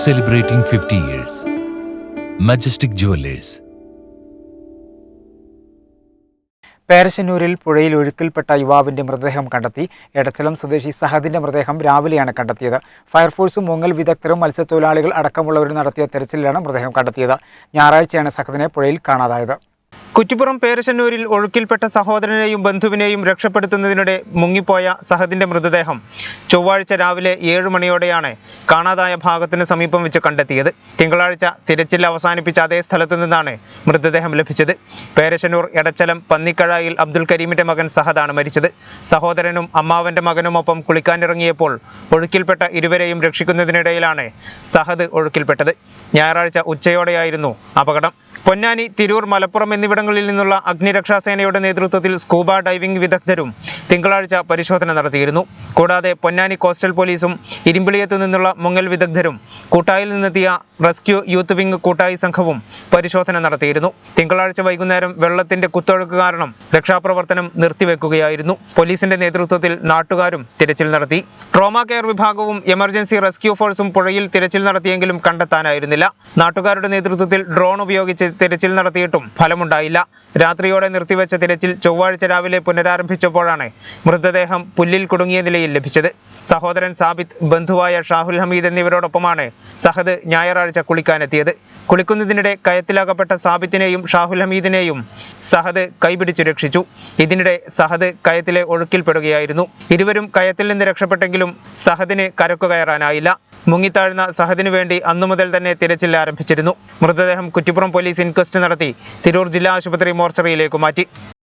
Celebrating 50 years. Majestic Jewelers. പേരശ്ശന്നൂരിൽ പുഴയിൽ ഒഴുക്കിൽപ്പെട്ട യുവാവിന്റെ മൃതദേഹം കണ്ടെത്തി. എടച്ചലം സ്വദേശി സഹദിന്റെ മൃതദേഹം രാവിലെയാണ് കണ്ടെത്തിയത്. ഫയർഫോഴ്സും മുങ്ങൽ വിദഗ്ധരും മത്സ്യത്തൊഴിലാളികൾ അടക്കമുള്ളവരും നടത്തിയ തെരച്ചിലിലാണ് മൃതദേഹം കണ്ടെത്തിയത്. ഞായറാഴ്ചയാണ് സഹദിനെ പുഴയിൽ കാണാതായത്. കുറ്റിപ്പുറം പേരശ്ശന്നൂരിൽ ഒഴുക്കിൽപ്പെട്ട സഹോദരനെയും ബന്ധുവിനെയും രക്ഷപ്പെടുത്തുന്നതിനിടെ മുങ്ങിപ്പോയ സഹദിന്റെ മൃതദേഹം ചൊവ്വാഴ്ച രാവിലെ 7 മണിയോടെയാണ് കാണാതായ ഭാഗത്തിന് സമീപം വെച്ച് കണ്ടെത്തിയത്. തിങ്കളാഴ്ച തിരച്ചിൽ അവസാനിപ്പിച്ച അതേ സ്ഥലത്തു നിന്നാണ് മൃതദേഹം ലഭിച്ചത്. പേരശ്ശന്നൂർ എടച്ചലം പന്നിക്കഴായിൽ അബ്ദുൽ കരീമിന്റെ മകൻ സഹദാണ് മരിച്ചത്. സഹോദരനും അമ്മാവന്റെ മകനുമൊപ്പം കുളിക്കാനിറങ്ങിയപ്പോൾ ഒഴുക്കിൽപ്പെട്ട ഇരുവരെയും രക്ഷിക്കുന്നതിനിടയിലാണ് സഹദ് ഒഴുക്കിൽപ്പെട്ടത്. ഞായറാഴ്ച ഉച്ചയോടെയായിരുന്നു അപകടം. പൊന്നാനി, തിരൂർ, മലപ്പുറം എന്നിവിടങ്ങളിൽ നിന്നുള്ള അഗ്നിരക്ഷാസേനയുടെ നേതൃത്വത്തിൽ സ്കൂബ ഡൈവിംഗ് വിദഗ്ധരും തിങ്കളാഴ്ച പരിശോധന നടത്തിയിരുന്നു. കൂടാതെ പൊന്നാനി കോസ്റ്റൽ പോലീസും ഇരുമ്പിളിയത്തു നിന്നുള്ള മുങ്ങൽ വിദഗ്ധരും കൂട്ടായിൽ നിന്നെത്തിയ റെസ്ക്യൂ യൂത്ത് വിംഗ് കൂട്ടായി സംഘവും പരിശോധന നടത്തിയിരുന്നു. തിങ്കളാഴ്ച വൈകുന്നേരം വെള്ളത്തിന്റെ കുത്തൊഴുക്ക് കാരണം രക്ഷാപ്രവർത്തനം നിർത്തിവെക്കുകയായിരുന്നു. പോലീസിന്റെ നേതൃത്വത്തിൽ നാട്ടുകാരും തിരച്ചിൽ നടത്തി. ട്രോമ കെയർ വിഭാഗവും എമർജൻസി റെസ്ക്യൂ ഫോഴ്സും പുഴയിൽ തിരച്ചിൽ നടത്തിയെങ്കിലും കണ്ടെത്താനായിരുന്നില്ല. നാട്ടുകാരുടെ നേതൃത്വത്തിൽ ഡ്രോൺ ഉപയോഗിച്ച് തിരച്ചിൽ നടത്തിയിട്ടും ഫലമുണ്ടായില്ല. രാത്രിയോടെ നിർത്തിവെച്ച തിരച്ചിൽ ചൊവ്വാഴ്ച രാവിലെ പുനരാരംഭിച്ചപ്പോഴാണ് മൃതദേഹം പുല്ലിൽ കുടുങ്ങിയ നിലയിൽ ലഭിച്ചത്. സഹോദരൻ സാബിത്ത്, ബന്ധുവായ ഷാഹുൽ ഹമീദ് എന്നിവരോടൊപ്പമാണ് സഹദ് ഞായറാഴ്ച കുളിക്കാനെത്തിയത്. കുളിക്കുന്നതിനിടെ കയത്തിലകപ്പെട്ട സാബിത്തിനെയും ഷാഹുൽ ഹമീദിനെയും സഹദ് കൈപിടിച്ചു രക്ഷിച്ചു. ഇതിനിടെ സഹദ് കയത്തിലെ ഒഴുക്കിൽപ്പെടുകയായിരുന്നു. ഇരുവരും കയത്തിൽ നിന്ന് രക്ഷപ്പെട്ടെങ്കിലും സഹദിന് കരക്കു കയറാനായില്ല. മുങ്ങിത്താഴ്ന്ന സഹദിനു വേണ്ടി അന്നു മുതൽ തന്നെ തിരച്ചിൽ ആരംഭിച്ചിരുന്നു. മൃതദേഹം കുറ്റിപ്പുറം പോലീസ് ഇൻക്വസ്റ്റ് നടത്തി തിരൂർ ജില്ലാ ആശുപത്രി മോർച്ചറിയിലേക്ക് മാറ്റി.